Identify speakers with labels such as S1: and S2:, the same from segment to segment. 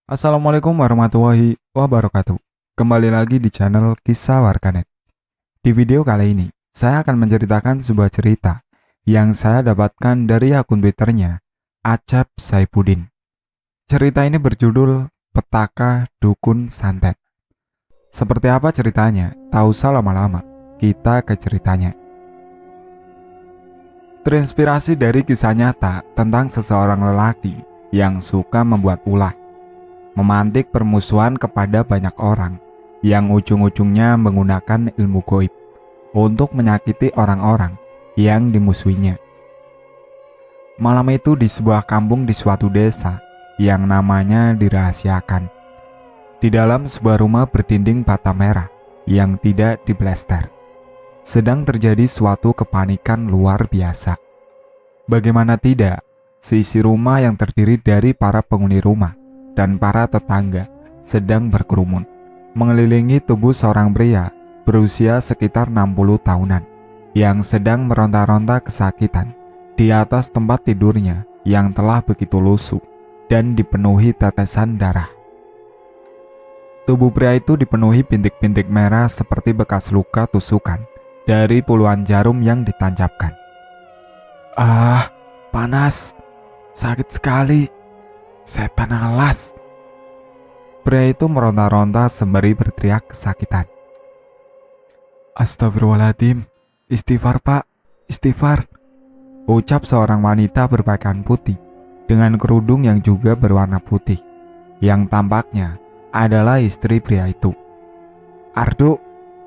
S1: Assalamualaikum warahmatullahi wabarakatuh. Kembali lagi di channel Kisah Warganet. Di video kali ini, saya akan menceritakan sebuah cerita yang saya dapatkan dari akun Twitternya Acep Saifuddin. Cerita ini berjudul Petaka Dukun Santet. Seperti apa ceritanya? Tak usah lama-lama, kita ke ceritanya. Terinspirasi dari kisah nyata tentang seseorang lelaki yang suka membuat ulah, memantik permusuhan kepada banyak orang yang ujung-ujungnya menggunakan ilmu goib untuk menyakiti orang-orang yang dimusuhinya. Malam itu di sebuah kampung di suatu desa yang namanya dirahasiakan. Di dalam sebuah rumah berdinding bata merah yang tidak diplester, sedang terjadi suatu kepanikan luar biasa. Bagaimana tidak, seisi rumah yang terdiri dari para penghuni rumah dan para tetangga sedang berkerumun mengelilingi tubuh seorang pria berusia sekitar 60 tahunan yang sedang meronta-ronta kesakitan di atas tempat tidurnya yang telah begitu lusuh dan dipenuhi tetesan darah. Tubuh pria itu dipenuhi bintik-bintik merah seperti bekas luka tusukan dari puluhan jarum yang ditancapkan. "Ah, panas, sakit sekali. Setan alas!" Pria itu meronta-ronta sembari berteriak kesakitan. "Astagfirullahaladzim, istighfar pak, istighfar," ucap seorang wanita berpakaian putih dengan kerudung yang juga berwarna putih, yang tampaknya adalah istri pria itu. "Ardo,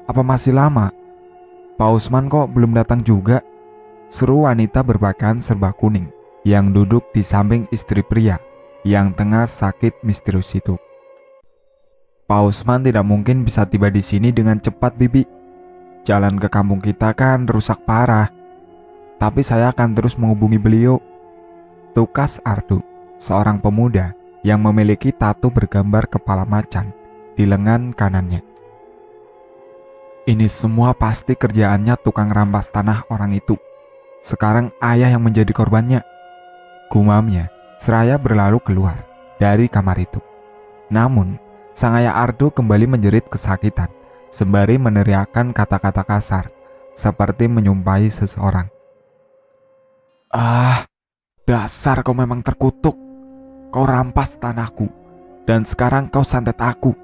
S1: apa masih lama? Pak Usman kok belum datang juga?" seru wanita berpakaian serba kuning yang duduk di samping istri pria yang tengah sakit misterius itu. "Pak Usman tidak mungkin bisa tiba di sini dengan cepat, Bibi. Jalan ke kampung kita kan rusak parah. Tapi saya akan terus menghubungi beliau," tukas Ardo, seorang pemuda yang memiliki tato bergambar kepala macan di lengan kanannya. "Ini semua pasti kerjaannya tukang rampas tanah orang itu. Sekarang ayah yang menjadi korbannya," gumamnya seraya berlalu keluar dari kamar itu. Namun, sang ayah Ardo kembali menjerit kesakitan sembari meneriakkan kata-kata kasar seperti menyumpahi seseorang. "Ah, dasar kau memang terkutuk. Kau rampas tanahku dan sekarang kau santet aku."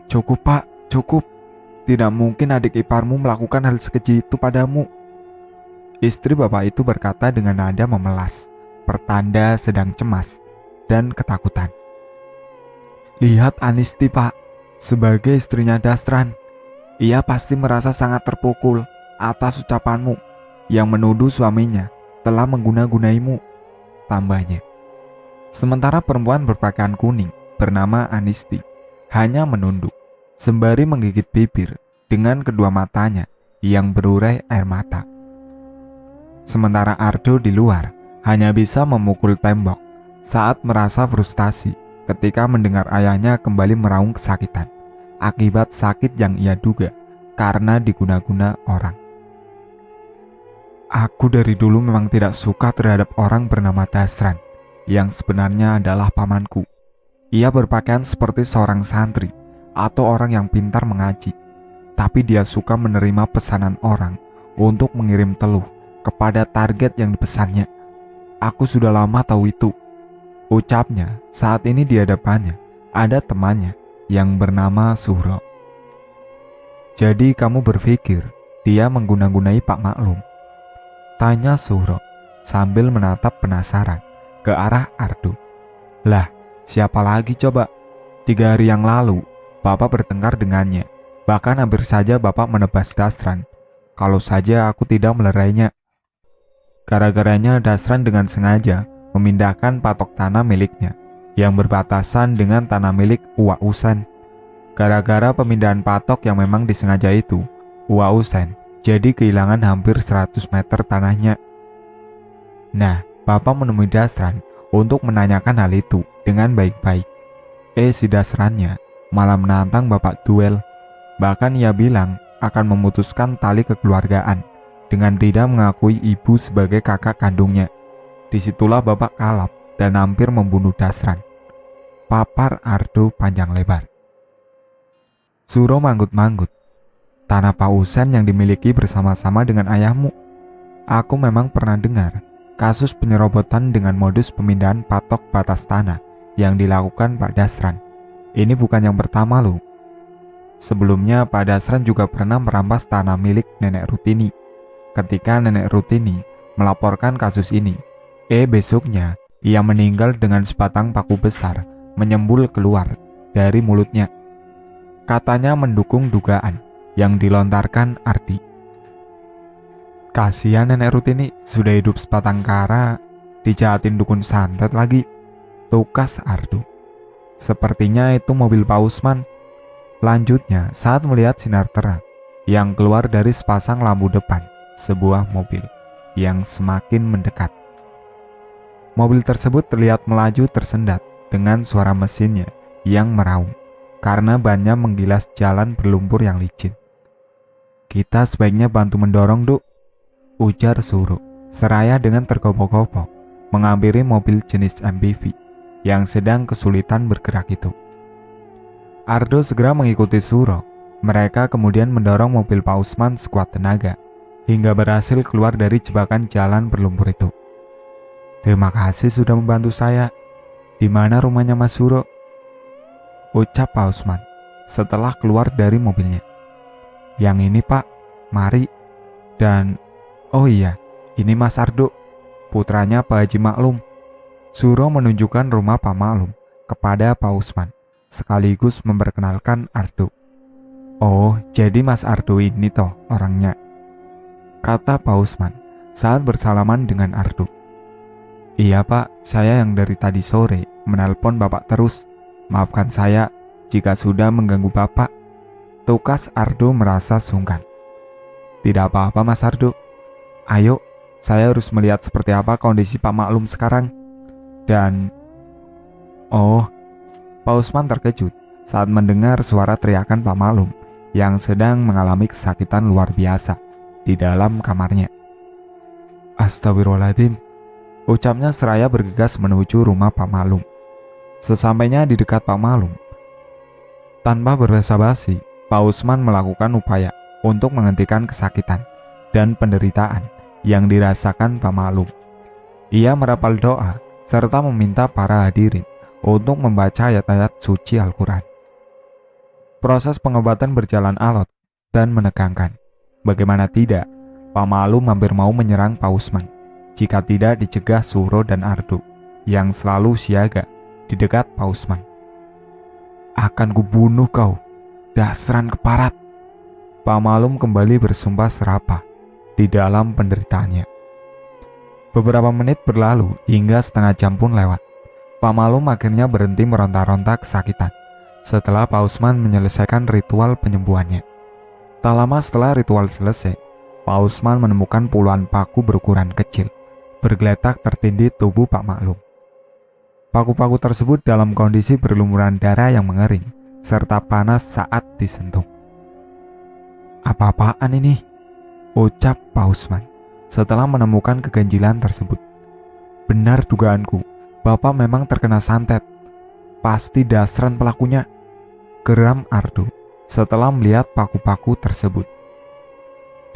S1: "Cukup pak, cukup. Tidak mungkin adik iparmu melakukan hal sekeji itu padamu," istri bapak itu berkata dengan nada memelas, pertanda sedang cemas dan ketakutan. "Lihat Anisti pak, sebagai istrinya Dasran. Ia pasti merasa sangat terpukul atas ucapanmu yang menuduh suaminya telah mengguna-gunaimu," tambahnya. Sementara perempuan berpakaian kuning bernama Anisti hanya menunduk sembari menggigit bibir dengan kedua matanya yang berurai air mata. Sementara Ardo di luar hanya bisa memukul tembok saat merasa frustasi ketika mendengar ayahnya kembali meraung kesakitan akibat sakit yang ia duga karena diguna-guna orang. "Aku dari dulu memang tidak suka terhadap orang bernama Dasran yang sebenarnya adalah pamanku. Ia berpakaian seperti seorang santri atau orang yang pintar mengaji, tapi dia suka menerima pesanan orang untuk mengirim teluh kepada target yang dipesannya. Aku sudah lama tahu itu," ucapnya saat ini di hadapannya ada temannya yang bernama Suhro. "Jadi kamu berpikir dia mengguna-gunai Pak Maklum?" tanya Suhro sambil menatap penasaran ke arah Ardo. "Lah, siapa lagi coba? 3 hari yang lalu Bapak bertengkar dengannya. Bahkan hampir saja Bapak menebas Dasran kalau saja aku tidak melerainya. Gara-garanya Dasran dengan sengaja memindahkan patok tanah miliknya yang berbatasan dengan tanah milik Uwa Usen. Gara-gara pemindahan patok yang memang disengaja itu, Uwa Usen jadi kehilangan hampir 100 meter tanahnya. Nah, Bapak menemui Dasran untuk menanyakan hal itu dengan baik-baik. Si Dasrannya malah menantang Bapak duel. Bahkan ia bilang akan memutuskan tali kekeluargaan dengan tidak mengakui ibu sebagai kakak kandungnya. Disitulah Bapak kalap dan hampir membunuh Dasran. papar Ardo panjang lebar. Suro manggut-manggut. Tanah pausan yang dimiliki bersama-sama dengan ayahmu. Aku memang pernah dengar kasus penyerobotan dengan modus pemindahan patok batas tanah yang dilakukan Pak Dasran. Ini bukan yang pertama loh. Sebelumnya Pak Dasran juga pernah merampas tanah milik Nenek Rutini. Ketika Nenek Rutini melaporkan kasus ini, besoknya ia meninggal dengan sebatang paku besar menyembul keluar dari mulutnya. Katanya mendukung dugaan yang dilontarkan Ardi. Kasihan Nenek Rutini, sudah hidup sebatang kara, dijahatin dukun santet lagi, tukas Ardo. Sepertinya itu mobil Pak Usman. Lanjutnya, saat melihat sinar terang yang keluar dari sepasang lampu depan sebuah mobil yang semakin mendekat. Mobil tersebut terlihat melaju tersendat dengan suara mesinnya yang meraung karena bannya menggilas jalan berlumpur yang licin. Kita sebaiknya bantu mendorong, Duk, ujar Suro, seraya dengan tergopoh-gopoh menghampiri mobil jenis MPV yang sedang kesulitan bergerak itu. Ardo segera mengikuti Suro. Mereka kemudian mendorong mobil Pak Usman sekuat tenaga hingga berhasil keluar dari jebakan jalan berlumpur itu. Terima kasih sudah membantu saya. Di mana rumahnya Mas Suro? Ucap Pak Usman setelah keluar dari mobilnya. Yang ini Pak, mari. Dan oh iya, ini Mas Ardo, putranya Pak Haji Maklum. Suro menunjukkan rumah Pak Maklum kepada Pak Usman, sekaligus memperkenalkan Ardo. Oh, jadi Mas Ardo ini toh orangnya, kata Pak Usman saat bersalaman dengan Ardo. Iya Pak, saya yang dari tadi sore menelpon Bapak terus. Maafkan saya jika sudah mengganggu Bapak, tukas Ardo merasa sungkan. Tidak apa-apa Mas Ardo. Ayo, saya harus melihat seperti apa kondisi Pak Maklum sekarang. Dan oh, Pak Usman terkejut saat mendengar suara teriakan Pak Maklum yang sedang mengalami kesakitan luar biasa di dalam kamarnya. Astagfirullahaladzim, ucapnya seraya bergegas menuju rumah Pak Maklum. Sesampainya di dekat Pak Maklum, tanpa berbasa-basi, Pak Usman melakukan upaya untuk menghentikan kesakitan dan penderitaan yang dirasakan Pak Maklum. Ia merapal doa serta meminta para hadirin untuk membaca ayat-ayat suci Al-Quran. Proses pengobatan berjalan alot dan menegangkan. Bagaimana tidak, Pak Maklum hampir mau menyerang Pak Usman jika tidak dicegah Suro dan Ardo yang selalu siaga di dekat Pak Usman. Akan kubunuh kau, Dasran keparat. Pak Maklum kembali bersumpah serapah di dalam penderitaannya. Beberapa menit berlalu hingga setengah jam pun lewat. Pak Maklum akhirnya berhenti meronta-ronta kesakitan setelah Pak Usman menyelesaikan ritual penyembuhannya. Tak lama setelah ritual selesai, Pak Usman menemukan puluhan paku berukuran kecil bergeletak tertindih tubuh Pak Maklum. Paku-paku tersebut dalam kondisi berlumuran darah yang mengering serta panas saat disentuh. Apa-apaan ini? Ucap Pak Usman setelah menemukan keganjilan tersebut. Benar dugaanku, Bapak memang terkena santet. Pasti Dasran pelakunya, geram Ardo setelah melihat paku-paku tersebut.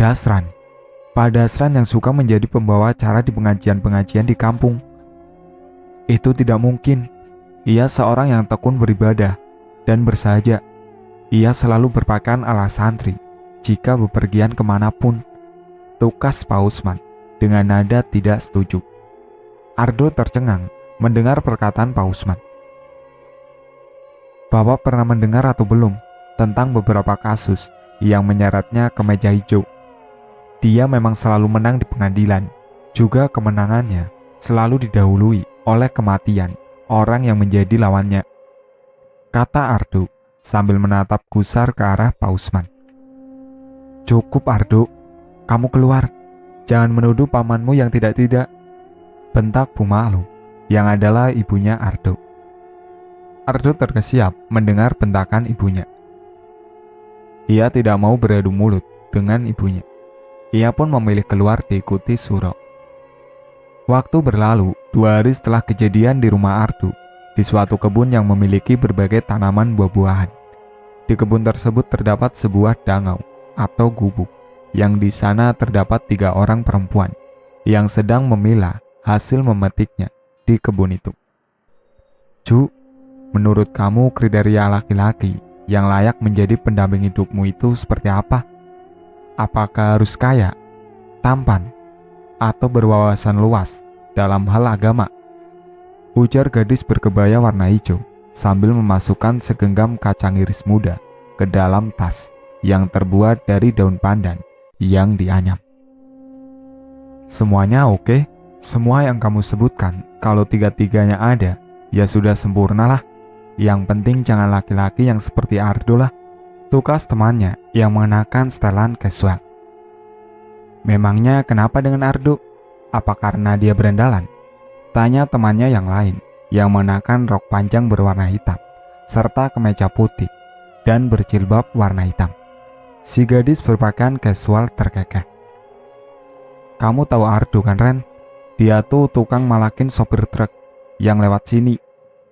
S1: Dasran, Pak Dasran yang suka menjadi pembawa acara di pengajian-pengajian di kampung. Itu tidak mungkin. Ia seorang yang tekun beribadah dan bersahaja. Ia selalu berpakaian ala santri jika bepergian kemanapun, tukas Pak Usman dengan nada tidak setuju. Ardo tercengang mendengar perkataan Pak Usman. Bapak pernah mendengar atau belum tentang beberapa kasus yang menyeretnya kemeja hijau? Dia memang selalu menang di pengadilan. Juga kemenangannya selalu didahului oleh kematian orang yang menjadi lawannya, kata Ardo sambil menatap gusar ke arah Pak Usman. Cukup Ardo, kamu keluar. Jangan menuduh pamanmu yang tidak-tidak, bentak Bu Maklum yang adalah ibunya Ardo. Ardo terkesiap mendengar bentakan ibunya. Ia tidak mau beradu mulut dengan ibunya. Ia pun memilih keluar diikuti Suro. Waktu berlalu, 2 hari setelah kejadian di rumah Ardo, di suatu kebun yang memiliki berbagai tanaman buah-buahan. Di kebun tersebut terdapat sebuah dangau atau gubuk, yang di sana terdapat 3 orang perempuan yang sedang memilah hasil memetiknya di kebun itu. Ju, menurut kamu kriteria laki-laki yang layak menjadi pendamping hidupmu itu seperti apa? Apakah harus kaya, tampan, atau berwawasan luas dalam hal agama? Ujar gadis berkebaya warna hijau sambil memasukkan segenggam kacang iris muda ke dalam tas yang terbuat dari daun pandan yang dianyam. Semuanya oke? Semua yang kamu sebutkan, kalau 3-tiganya ada, ya sudah sempurnalah. Yang penting jangan laki-laki yang seperti Ardo lah, tukas temannya yang mengenakan setelan casual. Memangnya kenapa dengan Ardo? Apa karena dia berandalan? Tanya temannya yang lain yang mengenakan rok panjang berwarna hitam serta kemeja putih dan berjilbab warna hitam. Si gadis berpakaian casual terkekeh. Kamu tahu Ardo kan, Ren? Dia tuh tukang malakin sopir truk yang lewat sini.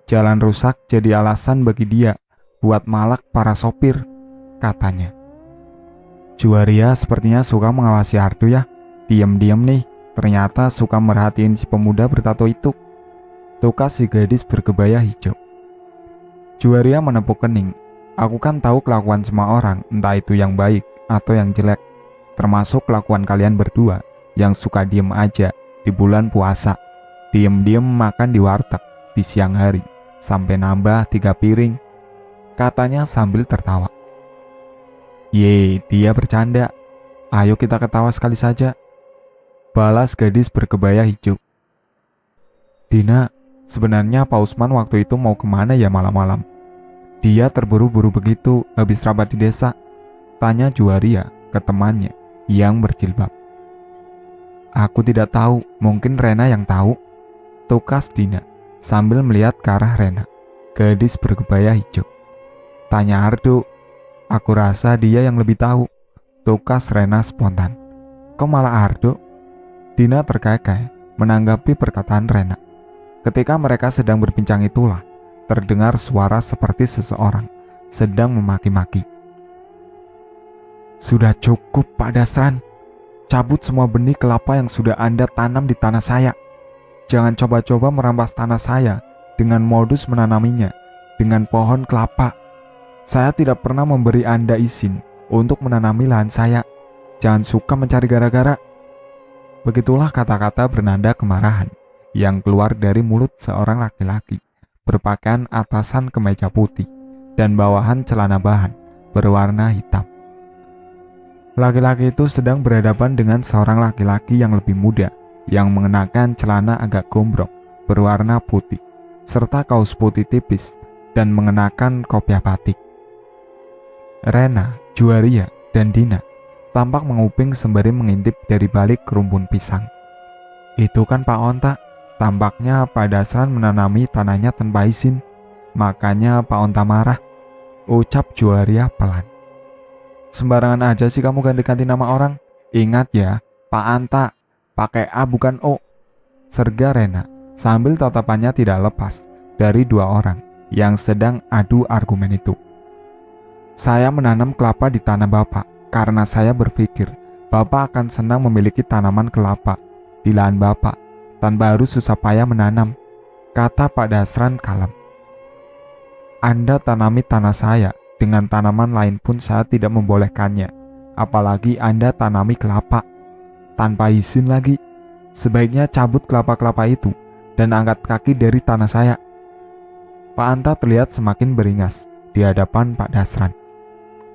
S1: Jalan rusak jadi alasan bagi dia buat malak para sopir, katanya. Juwaria sepertinya suka mengawasi Ardo ya. Diam-diam nih, ternyata suka merhatiin si pemuda bertato itu, tukas si gadis berkebaya hijau. Juwaria menepuk kening. Aku kan tahu kelakuan semua orang, entah itu yang baik atau yang jelek, termasuk kelakuan kalian berdua yang suka diem aja di bulan puasa, diem-diem makan di warteg di siang hari sampai nambah 3 piring, katanya sambil tertawa. Ye, dia bercanda. Ayo kita ketawa sekali saja, balas gadis berkebaya hijau. Dina, sebenarnya Pak Usman waktu itu mau kemana ya malam-malam? Dia terburu-buru begitu habis rapat di desa, tanya Juwaria ke temannya yang berjilbab. Aku tidak tahu, mungkin Rena yang tahu, tukas Dina sambil melihat ke arah Rena, gadis berkebaya hijau. Tanya Ardo, aku rasa dia yang lebih tahu, tukas Rena spontan. Kok malah Ardo? Dina terkekeh menanggapi perkataan Rena. Ketika mereka sedang berbincang itulah terdengar suara seperti seseorang sedang memaki-maki. Sudah cukup Pak Dasran, cabut semua benih kelapa yang sudah Anda tanam di tanah saya. Jangan coba-coba merampas tanah saya dengan modus menanaminya dengan pohon kelapa. Saya tidak pernah memberi Anda izin untuk menanami lahan saya. Jangan suka mencari gara-gara. Begitulah kata-kata bernada kemarahan yang keluar dari mulut seorang laki-laki berpakaian atasan kemeja putih dan bawahan celana bahan berwarna hitam. Laki-laki itu sedang berhadapan dengan seorang laki-laki yang lebih muda yang mengenakan celana agak gombrong berwarna putih serta kaos putih tipis dan mengenakan kopiah batik. Rena, Juwaria, dan Dina tampak menguping sembari mengintip dari balik kerumbun pisang. Itu kan Pak Onta, tampaknya Pak Dasran menanami tanahnya tanpa izin, makanya Pak Onta marah, ucap Juwaria pelan. Sembarangan aja sih kamu ganti-ganti nama orang. Ingat ya, Pak Anta, pakai A bukan O, serga Rena sambil tatapannya tidak lepas dari 2 orang yang sedang adu argumen itu. Saya menanam kelapa di tanah Bapak karena saya berpikir Bapak akan senang memiliki tanaman kelapa di lahan Bapak tanpa harus susah payah menanam, kata Pak Dasran kalem. Anda tanami tanah saya, dengan tanaman lain pun saya tidak membolehkannya, apalagi Anda tanami kelapa tanpa izin lagi. Sebaiknya cabut kelapa-kelapa itu dan angkat kaki dari tanah saya. Pak Anta terlihat semakin beringas di hadapan Pak Dasran.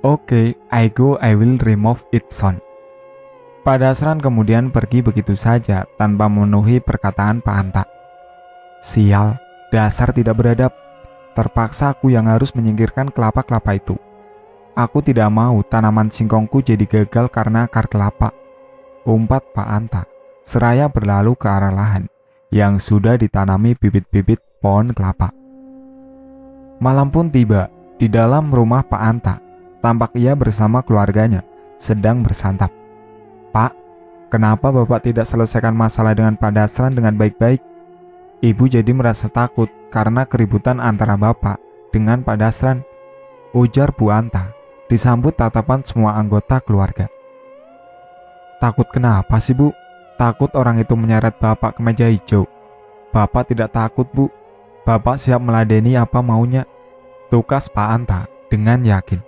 S1: Oke, I will remove it son. Pak Dasran kemudian pergi begitu saja tanpa memenuhi perkataan Pak Anta. Sial, dasar tidak beradab. Terpaksa aku yang harus menyingkirkan kelapa-kelapa itu. Aku tidak mau tanaman singkongku jadi gagal karena akar kelapa, umpat Pak Anta, seraya berlalu ke arah lahan yang sudah ditanami bibit-bibit pohon kelapa. Malam pun tiba. Di dalam rumah Pak Anta, tampak ia bersama keluarganya sedang bersantap. Pak, kenapa Bapak tidak selesaikan masalah dengan Pak Dasran dengan baik-baik? Ibu jadi merasa takut karena keributan antara bapak dengan Pak Dasran, ujar Bu Anta, disambut tatapan semua anggota keluarga. Takut kenapa sih, Bu? Takut orang itu menyeret bapak ke meja hijau. Bapak tidak takut, Bu. Bapak siap meladeni apa maunya, tukas Pak Anta dengan yakin.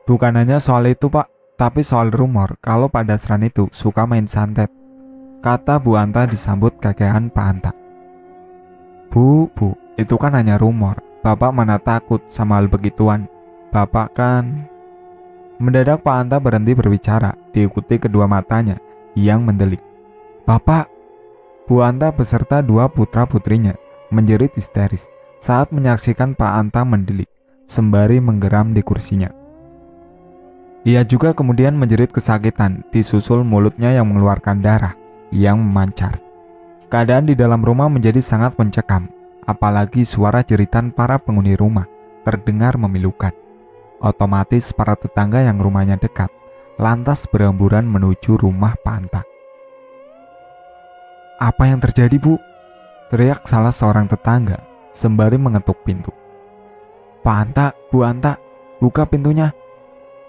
S1: Bukan hanya soal itu, Pak, tapi soal rumor kalau Pak Dasran itu suka main santet, kata Bu Anta disambut kekehan Pak Anta. Bu, itu kan hanya rumor. Bapak mana takut sama hal begituan. Bapak kan... Mendadak Pak Anta berhenti berbicara, diikuti kedua matanya yang mendelik. Bapak! Bu Anta beserta dua putra-putrinya menjerit histeris saat menyaksikan Pak Anta mendelik, sembari menggeram di kursinya. Ia juga kemudian menjerit kesakitan, disusul mulutnya yang mengeluarkan darah yang memancar. Keadaan di dalam rumah menjadi sangat mencekam, apalagi suara jeritan para penghuni rumah terdengar memilukan. Otomatis para tetangga yang rumahnya dekat lantas berhamburan menuju rumah Pak Anta. Apa yang terjadi, Bu? Teriak salah seorang tetangga sembari mengetuk pintu. Pak Anta, Bu Anta, buka pintunya.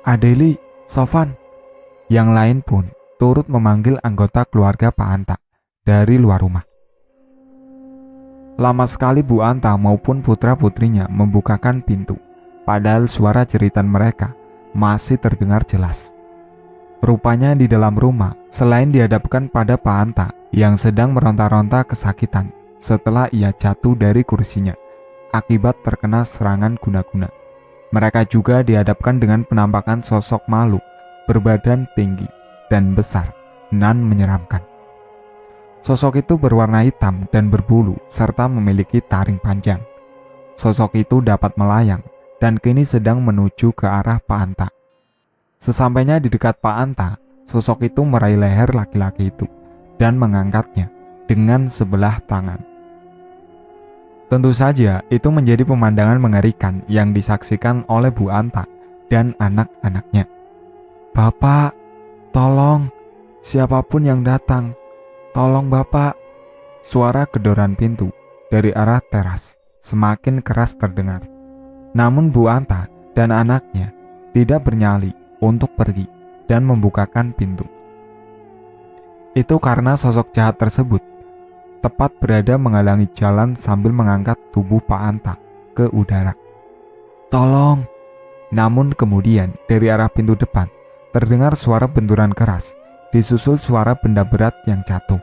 S1: Adeli, Sofan. Yang lain pun turut memanggil anggota keluarga Pak Anta dari luar rumah. Lama sekali Bu Anta maupun putra-putrinya membukakan pintu, padahal suara jeritan mereka masih terdengar jelas. Rupanya di dalam rumah, selain dihadapkan pada Pak Anta yang sedang meronta-ronta kesakitan setelah ia jatuh dari kursinya akibat terkena serangan guna-guna, mereka juga dihadapkan dengan penampakan sosok makhluk berbadan tinggi dan besar nan menyeramkan. Sosok itu berwarna hitam dan berbulu serta memiliki taring panjang. Sosok itu dapat melayang dan kini sedang menuju ke arah Pak Anta. Sesampainya di dekat Pak Anta, sosok itu meraih leher laki-laki itu dan mengangkatnya dengan sebelah tangan. Tentu saja itu menjadi pemandangan mengerikan yang disaksikan oleh Bu Anta dan anak-anaknya. Bapak, tolong, siapapun yang datang, tolong Bapak. Suara gedoran pintu dari arah teras semakin keras terdengar. Namun Bu Anta dan anaknya tidak bernyali untuk pergi dan membukakan pintu. Itu karena sosok jahat tersebut tepat berada menghalangi jalan sambil mengangkat tubuh Pak Anta ke udara. Tolong! Namun kemudian dari arah pintu depan terdengar suara benturan keras, disusul suara benda berat yang jatuh.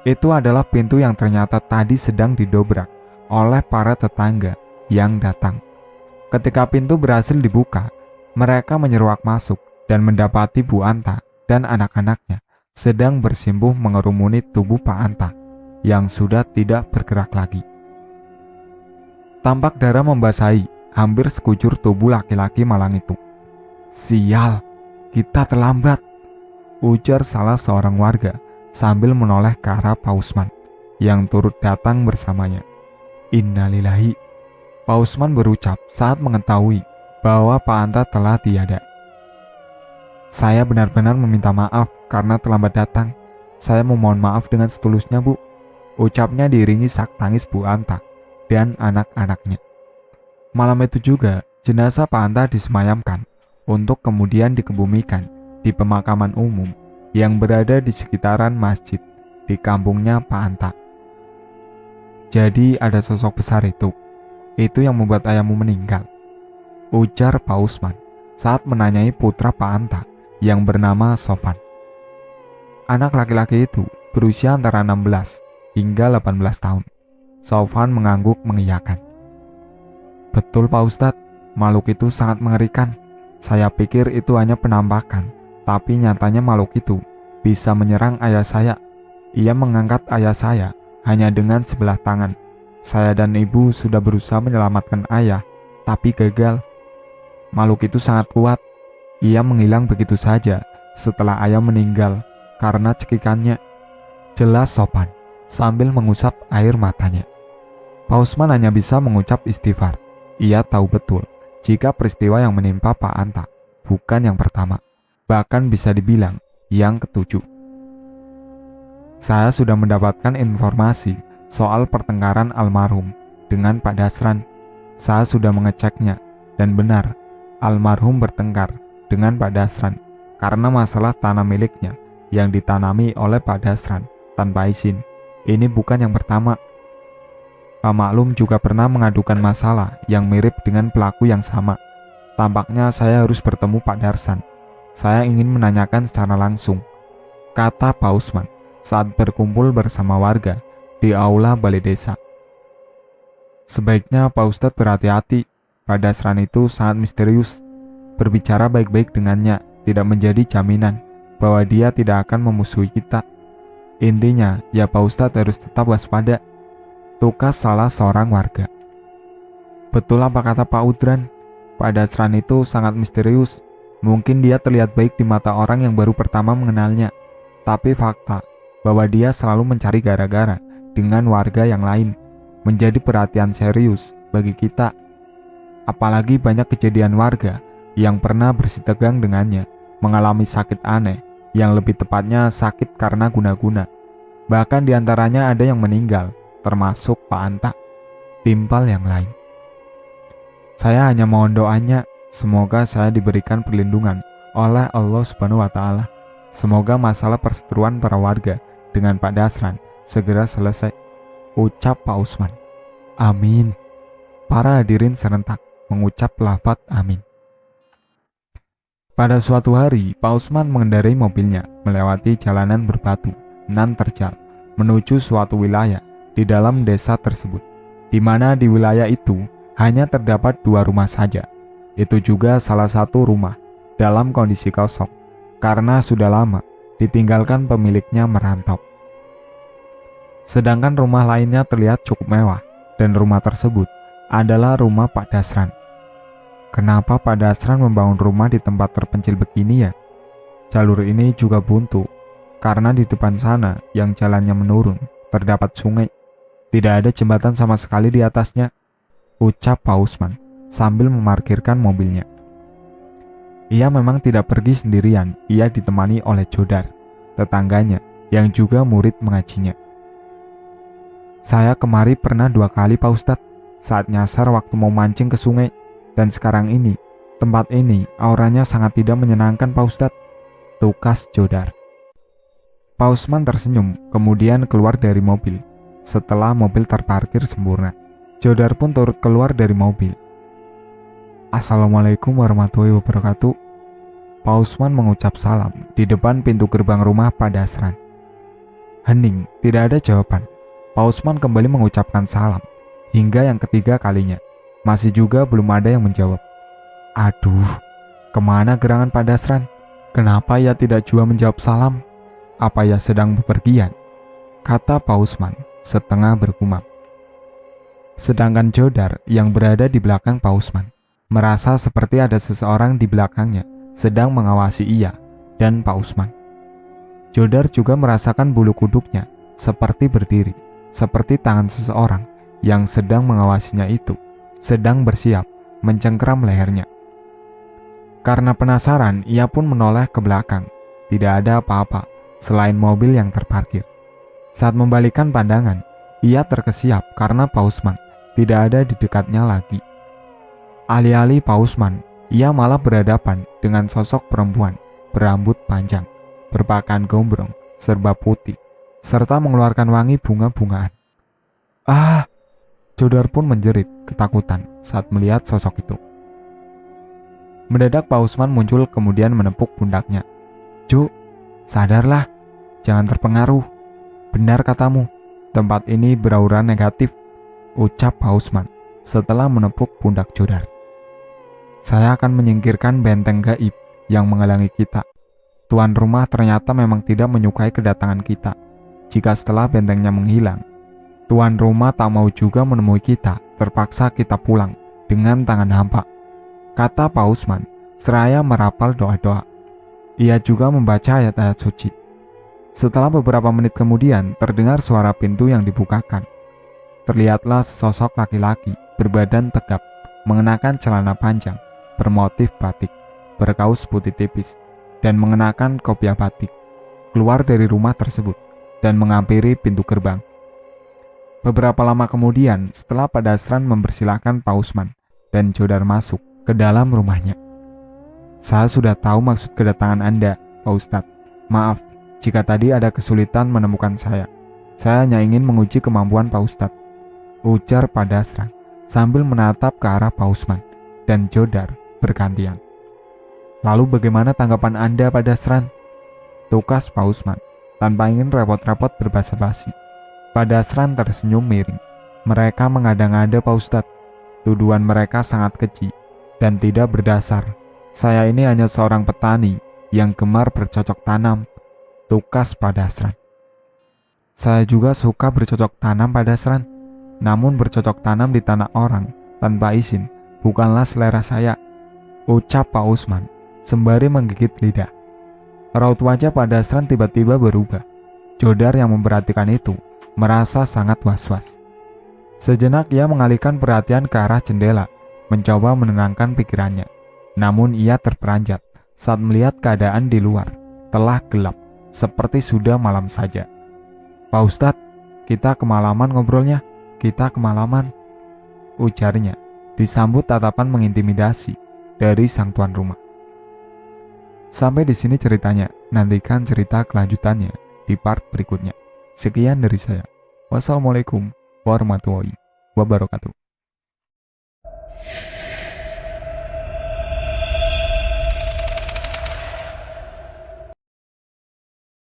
S1: Itu adalah pintu yang ternyata tadi sedang didobrak oleh para tetangga yang datang. Ketika pintu berhasil dibuka, mereka menyeruak masuk dan mendapati Bu Anta dan anak-anaknya sedang bersimpuh mengerumuni tubuh Pak Anta yang sudah tidak bergerak lagi. Tampak darah membasahi hampir sekujur tubuh laki-laki malang itu. Sial, kita terlambat, ujar salah seorang warga sambil menoleh ke arah Pak Usman yang turut datang bersamanya. Innalillahi, Pak Usman berucap saat mengetahui bahwa Pak Anta telah tiada. Saya benar-benar meminta maaf karena terlambat datang. Saya memohon maaf dengan setulusnya, Bu, ucapnya diiringi sak tangis Bu Anta dan anak-anaknya. Malam itu juga jenazah Pak Anta disemayamkan untuk kemudian dikebumikan di pemakaman umum yang berada di sekitaran masjid di kampungnya Pak Anta. Jadi ada sosok besar itu yang membuat ayahmu meninggal, ujar Pak Usman saat menanyai putra Pak Anta yang bernama Sofan. Anak laki-laki itu berusia antara 16 hingga 18 tahun. Sofan mengangguk mengiyakan. Betul Pak Ustadz, makhluk itu sangat mengerikan. Saya pikir itu hanya penampakan, tapi nyatanya makhluk itu bisa menyerang ayah saya. Ia mengangkat ayah saya hanya dengan sebelah tangan. Saya dan ibu sudah berusaha menyelamatkan ayah, tapi gagal. Makhluk itu sangat kuat. Ia menghilang begitu saja setelah ayah meninggal karena cekikannya, jelas Sofan sambil mengusap air matanya. Pak Usman hanya bisa mengucap istighfar. Ia tahu betul jika peristiwa yang menimpa Pak Anta bukan yang pertama, bahkan bisa dibilang yang ketujuh. Saya sudah mendapatkan informasi soal pertengkaran almarhum dengan Pak Dasran. Saya sudah mengeceknya dan benar, almarhum bertengkar dengan Pak Dasran karena masalah tanah miliknya yang ditanami oleh Pak Dasran tanpa izin. Ini bukan yang pertama. Pak Maklum juga pernah mengadukan masalah yang mirip dengan pelaku yang sama. Tampaknya saya harus bertemu Pak Darsan. Saya ingin menanyakan secara langsung, kata Pak Usman saat berkumpul bersama warga di aula balai desa. Sebaiknya Pak Ustadz berhati-hati. Pak Dasran itu sangat misterius. Berbicara baik-baik dengannya tidak menjadi jaminan bahwa dia tidak akan memusuhi kita. Intinya, ya Pak Ustadz harus tetap waspada, tukas salah seorang warga. Betul apa kata Pak Udran, Pak Dasran itu sangat misterius. Mungkin dia terlihat baik di mata orang yang baru pertama mengenalnya, tapi fakta bahwa dia selalu mencari gara-gara dengan warga yang lain menjadi perhatian serius bagi kita. Apalagi banyak kejadian warga yang pernah bersitegang dengannya mengalami sakit aneh, yang lebih tepatnya sakit karena guna-guna. Bahkan diantaranya ada yang meninggal, termasuk Pak Anta, timpal yang lain. Saya hanya mohon doanya, semoga saya diberikan perlindungan oleh Allah Subhanahu wa Ta'ala. Semoga masalah perseteruan para warga dengan Pak Dasran segera selesai, ucap Pak Usman. Amin. Para hadirin serentak mengucap lafaz amin. Pada suatu hari, Pak Usman mengendarai mobilnya melewati jalanan berbatu nan terjal menuju suatu wilayah di dalam desa tersebut, di mana di wilayah itu hanya terdapat 2 rumah saja. Itu juga salah satu rumah dalam kondisi kosong karena sudah lama ditinggalkan pemiliknya merantau. Sedangkan rumah lainnya terlihat cukup mewah dan rumah tersebut adalah rumah Pak Dasran. Kenapa Pak Dasran membangun rumah di tempat terpencil begini ya? Jalur ini juga buntu karena di depan sana yang jalannya menurun terdapat sungai. Tidak ada jembatan sama sekali di atasnya, ucap Pak Usman sambil memarkirkan mobilnya. Ia memang tidak pergi sendirian, ia ditemani oleh Jodar, tetangganya yang juga murid mengajinya. Saya kemari pernah 2 kali Pak Ustadz, saat nyasar waktu mau mancing ke sungai. Dan sekarang ini, tempat ini auranya sangat tidak menyenangkan Pak Ustadz, tukas Jodar. Pak Usman tersenyum, kemudian keluar dari mobil. Setelah mobil terparkir sempurna, Jodar pun turut keluar dari mobil. Assalamualaikum warahmatullahi wabarakatuh. Pak Usman mengucap salam di depan pintu gerbang rumah Pak Dasran. Hening, tidak ada jawaban. Pak Usman kembali mengucapkan salam hingga yang ketiga kalinya. Masih juga belum ada yang menjawab. Aduh, kemana gerangan Pak Dasran? Kenapa ia tidak juga menjawab salam? Apa ia sedang bepergian? Kata Pak Usman setengah bergumam. Sedangkan Jodar yang berada di belakang Pak Usman merasa seperti ada seseorang di belakangnya sedang mengawasi ia dan Pak Usman. Jodar juga merasakan bulu kuduknya seperti berdiri, seperti tangan seseorang yang sedang mengawasinya itu sedang bersiap mencengkeram lehernya. Karena penasaran, ia pun menoleh ke belakang. Tidak ada apa-apa selain mobil yang terparkir. Saat membalikkan pandangan, ia terkesiap karena Pak Usman tidak ada di dekatnya lagi. Alih-alih Pak Usman, ia malah berhadapan dengan sosok perempuan berambut panjang, berpakaian gombrong, serba putih, serta mengeluarkan wangi bunga-bungaan. Ah! Jodar pun menjerit ketakutan saat melihat sosok itu. Mendadak Pak Usman muncul kemudian menepuk pundaknya. Jo, sadarlah, jangan terpengaruh. Benar katamu, tempat ini beraura negatif, ucap Pak Usman setelah menepuk pundak Jodar. Saya akan menyingkirkan benteng gaib yang menghalangi kita. Tuan rumah ternyata memang tidak menyukai kedatangan kita. Jika setelah bentengnya menghilang, tuan rumah tak mau juga menemui kita, terpaksa kita pulang dengan tangan hampa, kata Pak Usman seraya merapal doa-doa. Ia juga membaca ayat-ayat suci. Setelah beberapa menit kemudian terdengar suara pintu yang dibukakan. Terlihatlah sosok laki-laki berbadan tegap, mengenakan celana panjang bermotif batik, berkaus putih tipis, dan mengenakan kopiah batik, keluar dari rumah tersebut dan menghampiri pintu gerbang. Beberapa lama kemudian, setelah Pak Dasran mempersilahkan Pak Usman dan Jodar masuk ke dalam rumahnya. Saya sudah tahu maksud kedatangan Anda, Pak Ustadz. Maaf jika tadi ada kesulitan menemukan saya. Saya hanya ingin menguji kemampuan Pak Ustadz, ujar Pak Dasran sambil menatap ke arah Pak Usman dan Jodar bergantian. Lalu bagaimana tanggapan Anda, Pak Dasran? Tukas Pak Usman tanpa ingin repot-repot berbasa-basi. Pak Dasran tersenyum miring. Mereka mengada-ngada, Pak Ustadz. Tuduhan mereka sangat keji dan tidak berdasar. Saya ini hanya seorang petani yang gemar bercocok tanam, tukas Pak Dasran. Saya juga suka bercocok tanam, Pak Dasran. Namun bercocok tanam di tanah orang tanpa izin bukanlah selera saya, ucap Pak Usman sembari menggigit lidah. Raut wajah Pak Dasran tiba-tiba berubah. Jodar yang memperhatikan itu merasa sangat was-was. Sejenak ia mengalihkan perhatian ke arah jendela, mencoba menenangkan pikirannya. Namun ia terperanjat saat melihat keadaan di luar telah gelap, seperti sudah malam saja. Pak Ustadz, kita kemalaman ngobrolnya, kita kemalaman, ujarnya, disambut tatapan mengintimidasi dari sang tuan rumah. Sampai di sini ceritanya, nantikan cerita kelanjutannya di part berikutnya. Sekian dari saya. Wassalamualaikum warahmatullahi wabarakatuh.